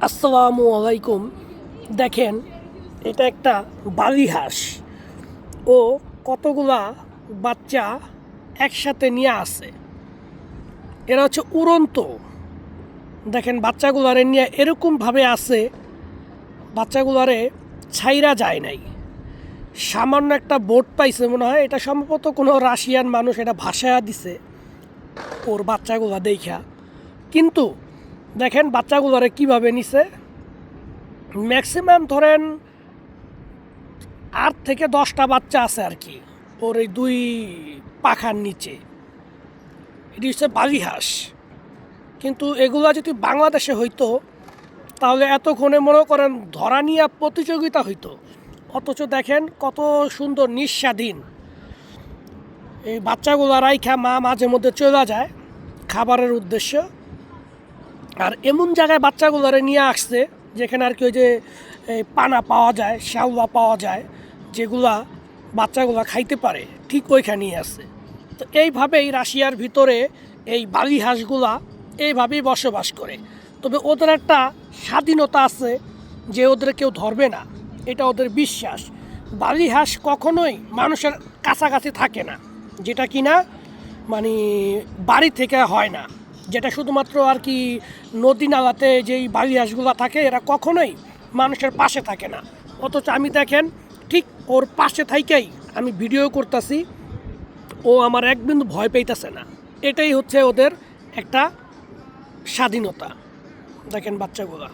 আসসালামু আলাইকুম। দেখেন, এটা একটা বালি হাঁস। ও কতগুলা বাচ্চা একসাথে নিয়ে আসে। এরা হচ্ছে উড়ন্ত। দেখেন, বাচ্চাগুলারে নিয়ে এরকমভাবে আসে, বাচ্চাগুলারে ছাইরা যায় নাই। সামান্য একটা বোট পাইছে মনে হয়, এটা সম্ভবত কোনো রাশিয়ান মানুষ এটা ভাসায়া দিছে ওর বাচ্চাগুলা দেখা। কিন্তু দেখেন বাচ্চাগুলারে কিভাবে নিছে। ম্যাক্সিমাম ধরেন 8 থেকে 10টা বাচ্চা আছে আর কি ওর এই দুই পাখার নিচে। এটি হচ্ছে বালি হাঁস। কিন্তু এগুলা যদি বাংলাদেশে হইতো তাহলে এতক্ষণে মনে করেন ধরা নিয়ে প্রতিযোগিতা হইতো। অথচ দেখেন কত সুন্দর নিঃস্বাধীন। এই বাচ্চাগুলা রাইখা মা মাঝে মধ্যে চলে যায় খাবারের উদ্দেশ্য। আর এমন জায়গায় বাচ্চাগুলারে নিয়ে আসছে যেখানে আর কি ওই যে পানা পাওয়া যায়, শ্যাওলা পাওয়া যায়, যেগুলা বাচ্চাগুলা খাইতে পারে, ঠিক ওইখানেই আছে। তো এইভাবেই রাশিয়ার ভিতরে এই বালি হাঁসগুলা এইভাবেই বসবাস করে। তবে ওদের একটা স্বাধীনতা আছে যে ওদের কেউ ধরবে না, এটা ওদের বিশ্বাস। বালি হাঁস কখনোই মানুষের কাছাকাছি থাকে না, যেটা কি না মানে বাড়ি থেকে হয় না, যেটা শুধুমাত্র আর কি নদী নালাতে যেই বালি হাঁসগুলো থাকে এরা কখনোই মানুষের পাশে থাকে না। অথচ আমি দেখেন ঠিক ওর পাশে থাইকেই আমি ভিডিও করতেছি, ও আমার এক বিন্দু ভয় পাইতেছে না। এটাই হচ্ছে ওদের একটা স্বাধীনতা। দেখেন বাচ্চাগুলা।